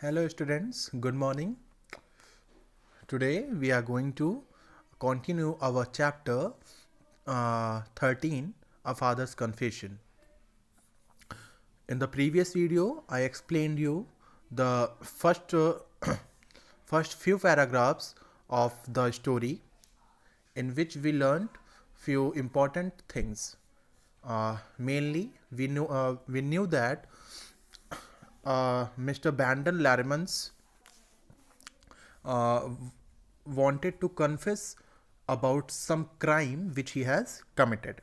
Hello students, good morning. Today we are going to continue our chapter 13, A Father's Confession. In the previous video, I explained you the first few paragraphs of the story in which we learned few important things. Mainly, we knew that Mr. Bandon Larimans uh, wanted to confess about some crime which he has committed,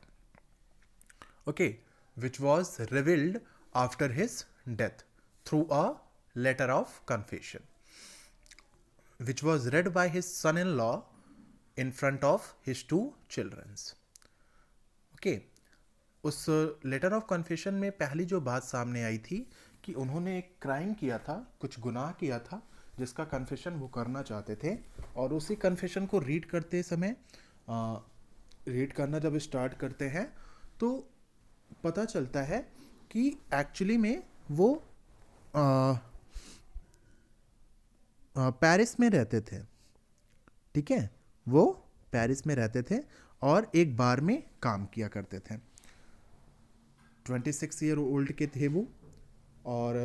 okay, which was revealed after his death through a letter of confession, which was read by his son in law in front of his two children. Okay उस letter of confession में पहली जो बात सामने आई थी कि उन्होंने एक क्राइम किया था, कुछ गुनाह किया था जिसका कन्फेशन वो करना चाहते थे। और उसी कन्फेशन को रीड करते समय रीड करना जब स्टार्ट करते हैं तो पता चलता है कि एक्चुअली में वो पेरिस में रहते थे। ठीक है, वो पेरिस में रहते थे और एक बार में काम किया करते थे। 26 ईयर ओल्ड के थे वो, और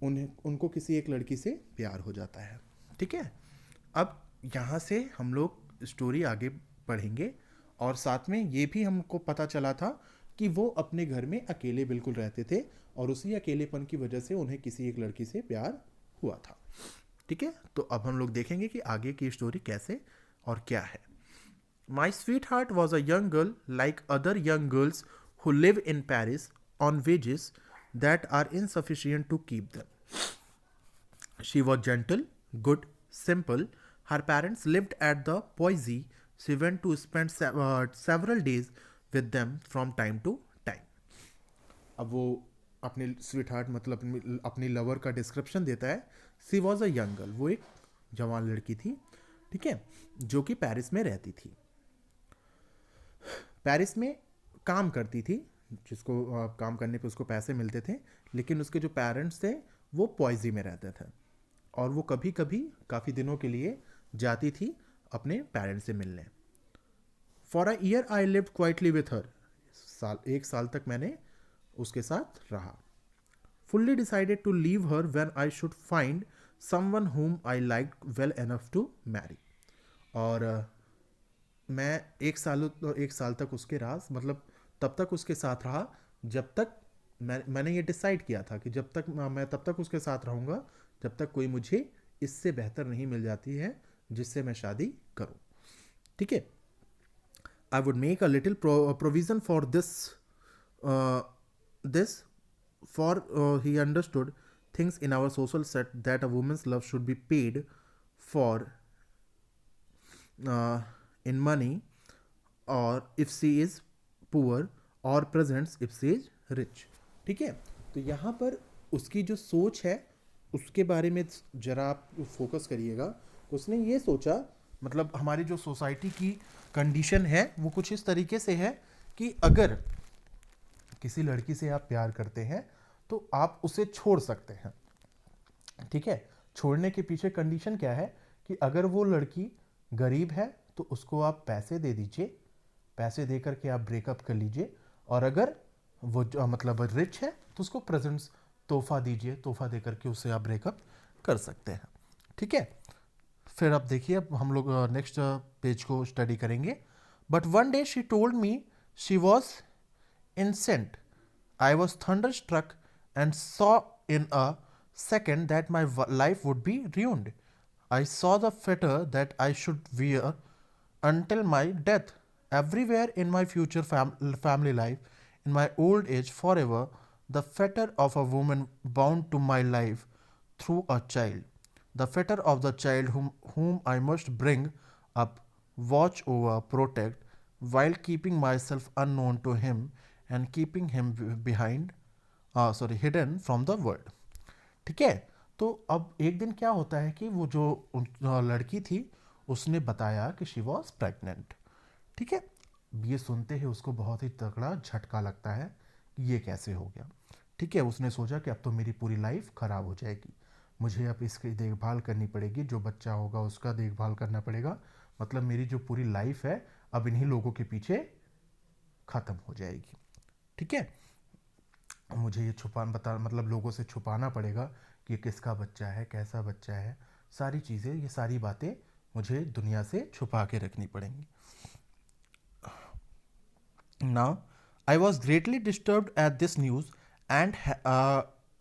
उनको किसी एक लड़की से प्यार हो जाता है। ठीक है, अब यहाँ से हम लोग स्टोरी आगे पढ़ेंगे और साथ में ये भी हमको पता चला था कि वो अपने घर में अकेले बिल्कुल रहते थे और उसी अकेलेपन की वजह से उन्हें किसी एक लड़की से प्यार हुआ था। ठीक है, तो अब हम लोग देखेंगे कि आगे की स्टोरी कैसे और क्या है। My sweetheart was a young girl like other young girls who live in Paris on wages that are insufficient to keep them. She was gentle, good, simple. Her parents lived at the Poissy. She went to spend several days with them from time to time. अब वो अपने sweet heart मतलब अपनी lover का description देता है। सी was a young girl, वो एक जवान लड़की थी, ठीक है, जो कि पेरिस में रहती थी, पेरिस में काम करती थी, जिसको काम करने पे उसको पैसे मिलते थे। लेकिन उसके जो पेरेंट्स थे वो पॉइजी में रहते थे और वो कभी कभी काफ़ी दिनों के लिए जाती थी अपने पेरेंट्स से मिलने। For a year I lived quietly with her, एक साल तक मैंने उसके साथ रहा। Fully decided to leave her when I should find someone whom I like well enough to marry. और मैं एक साल तक उसके राज मतलब तब तक उसके साथ रहा जब तक मैंने ये डिसाइड किया था कि जब तक मैं तब तक उसके साथ रहूँगा जब तक कोई मुझे इससे बेहतर नहीं मिल जाती है जिससे मैं शादी करूँ। ठीक है, I would make a little provision for this for he understood things in our social set that a women's love should be paid for in money or if she is poor or presents if she is rich। ठीक है, तो यहाँ पर उसकी जो सोच है उसके बारे में जरा आप फोकस करिएगा। उसने ये सोचा, मतलब हमारी जो सोसाइटी की कंडीशन है वो कुछ इस तरीके से है कि अगर किसी लड़की से आप प्यार करते हैं तो आप उसे छोड़ सकते हैं। ठीक है, छोड़ने के पीछे कंडीशन क्या है कि अगर वो लड़की गरीब है तो उसको आप पैसे दे दीजिए, पैसे दे करके आप ब्रेकअप कर लीजिए, और अगर वो मतलब रिच है तो उसको प्रेजेंट्स तोहफा दीजिए, तोहफा दे करके उससे आप ब्रेकअप कर सकते हैं। ठीक है, फिर अब देखिए, अब हम लोग नेक्स्ट पेज को स्टडी करेंगे। But one day she told me she was incensed. I was thunderstruck and saw in a second that my life would be ruined. I saw the fetter that I should wear until my death. Everywhere in my future family life, in my old age, forever, the fetter of a woman bound to my life through a child. The fetter of the child whom I must bring up, watch over, protect, while keeping myself unknown to him and keeping him hidden from the world। ठीक है, तो अब एक दिन क्या होता है कि वो जो लड़की थी उसने बताया कि शी वॉज प्रेग्नेंट। ठीक है, ये सुनते ही उसको बहुत ही तगड़ा झटका लगता है कि ये कैसे हो गया। ठीक है, उसने सोचा कि अब तो मेरी पूरी लाइफ खराब हो जाएगी। मुझे अब इसकी देखभाल करनी पड़ेगी, जो बच्चा होगा उसका देखभाल करना पड़ेगा, मतलब मेरी जो पूरी लाइफ है अब इन्हीं लोगों के पीछे ख़त्म हो जाएगी। ठीक है, मुझे ये मतलब लोगों से छुपाना पड़ेगा कि ये किसका बच्चा है, कैसा बच्चा है, सारी चीज़ें, ये सारी बातें मुझे दुनिया से छुपा के रखनी पड़ेंगी। Now, I was greatly disturbed at this news, and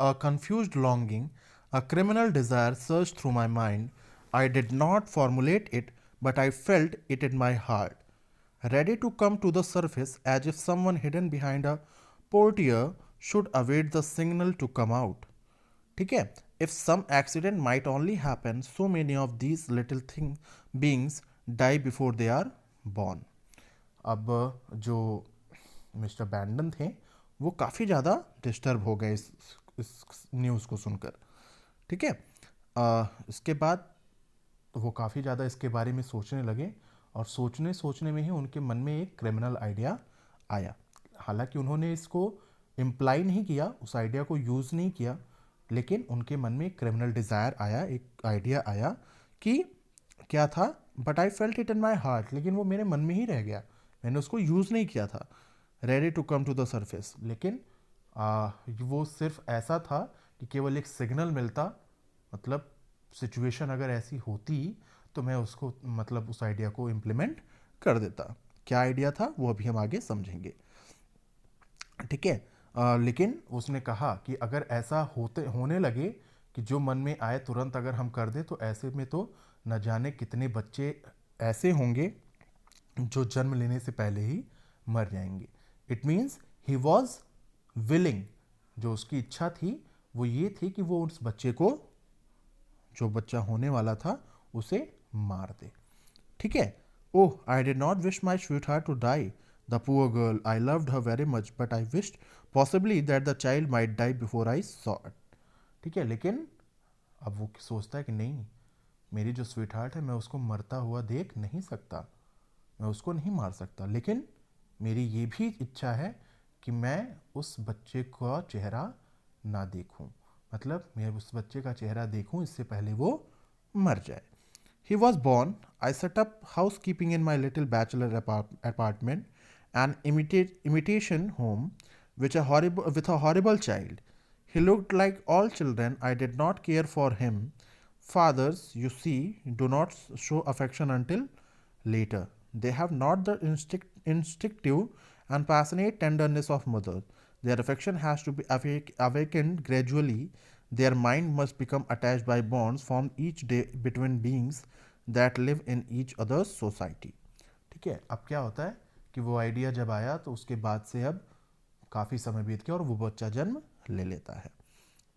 a confused longing, a criminal desire surged through my mind. I did not formulate it, but I felt it in my heart, ready to come to the surface as if someone hidden behind a portiere should await the signal to come out. ठीक है, if some accident might only happen, so many of these little beings die before they are born. अब जो mister बैंडन थे वो काफ़ी ज़्यादा disturb हो गए इस न्यूज़ को सुनकर। ठीक है, इसके बाद वो काफ़ी ज़्यादा इसके बारे में सोचने लगे, और सोचने सोचने में ही उनके मन में एक क्रिमिनल आइडिया आया। हालांकि उन्होंने इसको इम्प्लाई नहीं किया, उस आइडिया को यूज़ नहीं किया, लेकिन उनके मन में एक क्रिमिनल डिज़ायर आया, एक आइडिया आया कि क्या था, but I felt it in my heart, लेकिन वो मेरे मन में ही रह गया, मैंने उसको यूज़ नहीं किया था। Ready to come to the surface, लेकिन वो सिर्फ ऐसा था कि केवल एक सिग्नल मिलता, मतलब सिचुएशन अगर ऐसी होती तो मैं उसको, मतलब उस आइडिया को इम्प्लीमेंट कर देता। क्या आइडिया था वो अभी हम आगे समझेंगे। ठीक है, लेकिन उसने कहा कि अगर ऐसा होने लगे कि जो मन में आए तुरंत अगर हम कर दें, तो ऐसे में तो न जाने कितने बच्चे ऐसे होंगे जो जन्म लेने से पहले ही मर जाएंगे। It means he was willing, जो उसकी इच्छा थी वो ये थी कि वो उस बच्चे को, जो बच्चा होने वाला था, उसे मार दे। ठीक है, oh I did not wish my sweetheart to die, the poor girl, I loved her very much, but I wished possibly that the child might die before I saw it. ठीक है, लेकिन अब वो सोचता है कि नहीं, मेरी जो स्वीट हार्ट है मैं उसको मरता हुआ देख नहीं सकता, मैं उसको नहीं मार सकता, लेकिन मेरी ये भी इच्छा है कि मैं उस बच्चे का चेहरा ना देखूं, मतलब मैं उस बच्चे का चेहरा देखूं इससे पहले वो मर जाए। He was born. I set up housekeeping in my little bachelor apartment, an imitation home, with a horrible child. He looked like all children. I did not care for him. Fathers, you see, do not show affection until later. They have not the instinctive and passionate tenderness of mothers. Their affection has to be awakened gradually. Their mind must become attached by bonds formed each day between beings that live in each other's society. ठीक है, अब क्या होता है कि वो idea जब आया तो उसके बाद से अब काफ़ी समय बीत गया और वो बच्चा जन्म ले लेता है।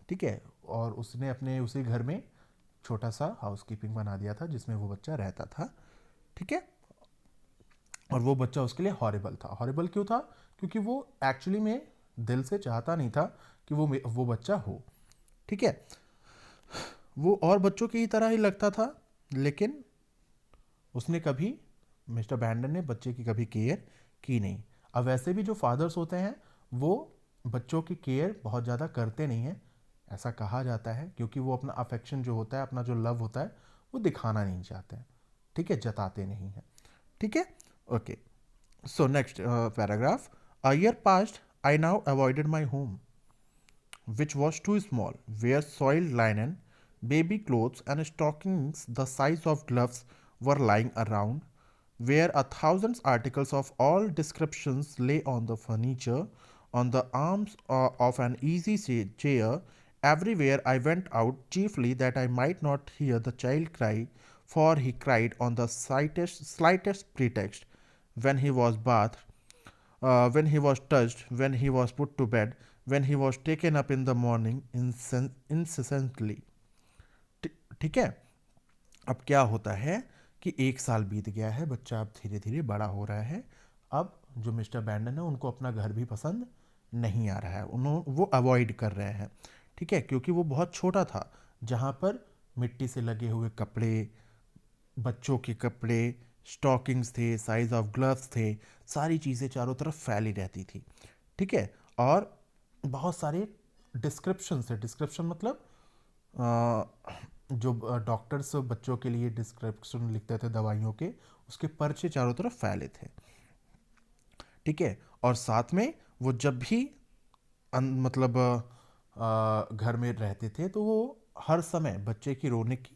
ठीक है, और उसने अपने उसी घर में छोटा सा हाउसकीपिंग बना दिया था जिसमें वो बच्चा रहता था। ठीक है, और वो बच्चा उसके लिए हॉरिबल था। हॉरिबल क्यों था? क्योंकि वो एक्चुअली में दिल से चाहता नहीं था कि वो बच्चा हो। ठीक है, वो और बच्चों की तरह ही लगता था, लेकिन उसने कभी, मिस्टर बैंडन ने बच्चे की कभी केयर की नहीं। अब वैसे भी जो फादर्स होते हैं वो बच्चों की केयर बहुत ज़्यादा करते नहीं हैं, ऐसा कहा जाता है, क्योंकि वो अपना अफेक्शन जो होता है, अपना जो लव होता है, वो दिखाना नहीं चाहते हैं। ठीक है, जताते नहीं हैं। ठीक है, okay, so next paragraph. A year passed, I now avoided my home, which was too small, where soiled linen, baby clothes, and stockings the size of gloves were lying around, where 1,000 articles of all descriptions lay on the furniture, on the arms of an easy chair. Everywhere I went out, chiefly that I might not hear the child cry, for he cried on the slightest pretext, when he was bathed, when he was touched, when he was put to bed, when he was taken up in the morning incessantly. ठीक है, अब क्या होता है कि 1 साल बीत गया है, बच्चा अब धीरे धीरे बड़ा हो रहा है। अब जो मिस्टर बैंडन है उनको अपना घर भी पसंद नहीं आ रहा है, वो अवॉइड कर रहे हैं। ठीक है, क्योंकि वो बहुत छोटा था, जहाँ पर मिट्टी से लगे हुए कपड़े, बच्चों के कपड़े, स्टॉकिंग्स थे, साइज ऑफ ग्लव्स थे, सारी चीज़ें चारों तरफ फैली रहती थी। ठीक है, और बहुत सारे डिस्क्रिप्शन से, डिस्क्रिप्शन मतलब जो डॉक्टर्स बच्चों के लिए डिस्क्रिप्शन लिखते थे दवाइयों के, उसके पर्चे चारों तरफ फैले थे। ठीक है, और साथ में वो जब भी मतलब घर में रहते थे तो वो हर समय बच्चे की रोने की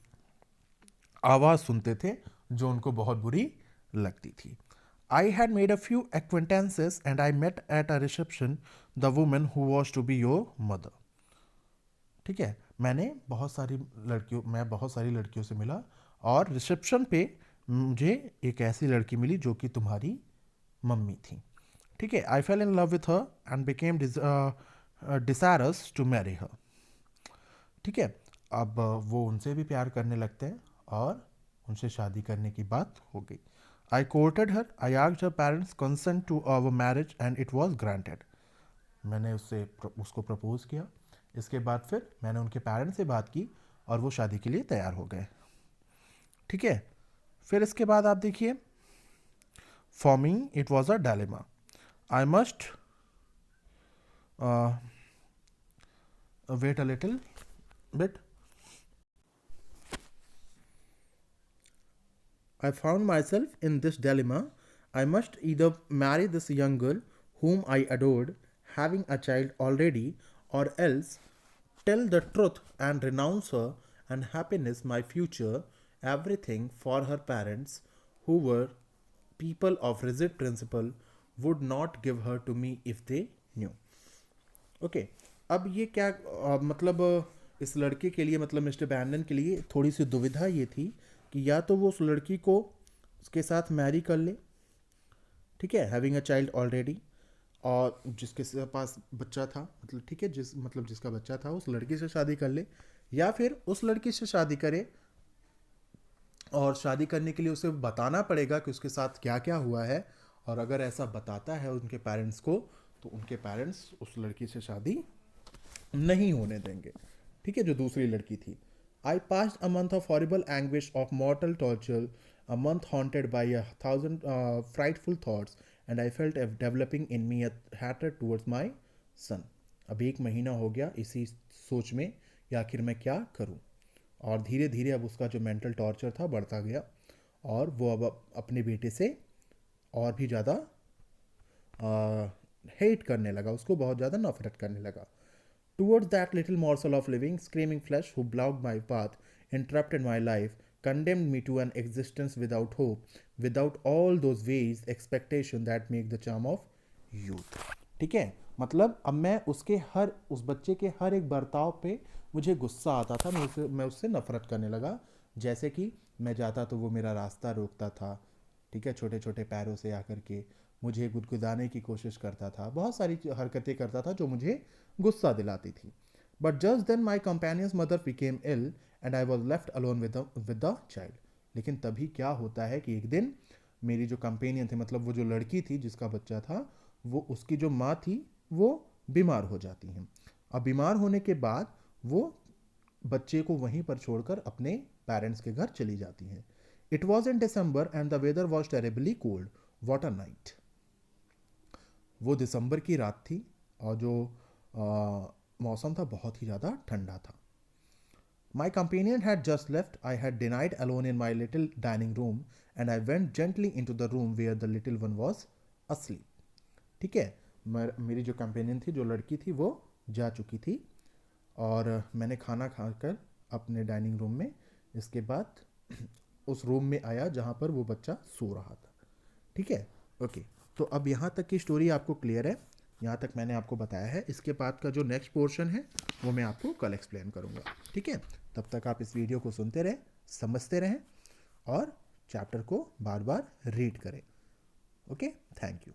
आवाज़ सुनते थे, जो उनको बहुत बुरी लगती थी। I had made a few acquaintances and I met at a reception the woman who was to be your mother. ठीक है, मैं बहुत सारी लड़कियों से मिला, और रिसेप्शन पे मुझे एक ऐसी लड़की मिली जो कि तुम्हारी मम्मी थी। ठीक है, I fell in love with her and became desirous to marry her. ठीक है, अब वो उनसे भी प्यार करने लगते हैं और उनसे शादी करने की बात हो गई। I courted her, I asked her parents consent to our marriage and it was granted. मैंने उसको प्रपोज किया। इसके बाद फिर मैंने उनके पेरेंट्स से बात की और वो शादी के लिए तैयार हो गए। ठीक है, फिर इसके बाद आप देखिए, for me it was a dilemma. I must wait a little bit. I found myself in this dilemma. I must either marry this young girl whom I adored, having a child already, or else tell the truth and renounce her and happiness, my future, everything for her parents, who were people of rigid principle, would not give her to me if they knew. Okay अब ये क्या मतलब इस लड़के के लिए, मतलब mister बैंडन के लिए थोड़ी सी दुविधा ये थी कि या तो वो उस लड़की को उसके साथ मैरी कर ले, ठीक है, हैविंग अ चाइल्ड ऑलरेडी, और जिसके पास बच्चा था, मतलब ठीक है, जिसका बच्चा था उस लड़की से शादी कर ले, या फिर उस लड़की से शादी करे और शादी करने के लिए उसे बताना पड़ेगा कि उसके साथ क्या क्या हुआ है, और अगर ऐसा बताता है उनके पेरेंट्स को तो उनके पेरेंट्स उस लड़की से शादी नहीं होने देंगे। ठीक है, जो दूसरी लड़की थी। I passed a month of horrible anguish of mortal torture, a month haunted by a thousand frightful thoughts, and I felt developing in me a hatred towards my son. अब 1 महीना हो गया इसी सोच में कि आखिर मैं क्या करूं, और धीरे धीरे अब उसका जो मेंटल टॉर्चर था बढ़ता गया, और वो अब अपने बेटे से और भी ज़्यादा हेट करने लगा, उसको बहुत ज़्यादा नफरत करने लगा। Towards that little morsel of living, screaming flesh who blocked my path, interrupted my life, condemned me to an existence without hope, without all those ways, expectation that make the charm of youth. ठीक है, मतलब अब उस बच्चे के हर एक बर्ताव पे मुझे गुस्सा आता था, मैं उससे नफरत करने लगा। जैसे कि मैं जाता तो वो मेरा रास्ता रोकता था, ठीक है, छोटे छोटे पैरों से आकर के मुझे गुदगुदाने की कोशिश करता था, बहुत सारी हरकतें करता था जो मुझे गुस्सा दिलाती थी। But just then my companion's mother became ill and I was left alone with the child. लेकिन तभी क्या होता है कि एक दिन मेरी जो कंपेनियन थी, मतलब वो जो लड़की थी जिसका बच्चा था, वो उसकी जो माँ थी वो बीमार हो जाती हैं। अब बीमार होने के बाद वो बच्चे को वहीं पर छोड़कर अपने पेरेंट्स के घर चली जाती हैं। It was in December and the weather was terribly cold. What a night. वो दिसंबर की रात थी और जो मौसम था बहुत ही ज़्यादा ठंडा था। My companion had just left. I had denied alone in my little dining room and I went gently into the room where the little one was asleep. ठीक है, मेरी जो कंपेनियन थी, जो लड़की थी, वो जा चुकी थी और मैंने खाना खाकर अपने डाइनिंग रूम में, इसके बाद उस रूम में आया जहाँ पर वो बच्चा सो रहा था। ठीक है, ओके, तो अब यहाँ तक की स्टोरी आपको क्लियर है, यहाँ तक मैंने आपको बताया है। इसके बाद का जो नेक्स्ट पोर्शन है वो मैं आपको कल एक्सप्लेन करूँगा। ठीक है, तब तक आप इस वीडियो को सुनते रहें, समझते रहें और चैप्टर को बार बार रीड करें। Okay, thank you.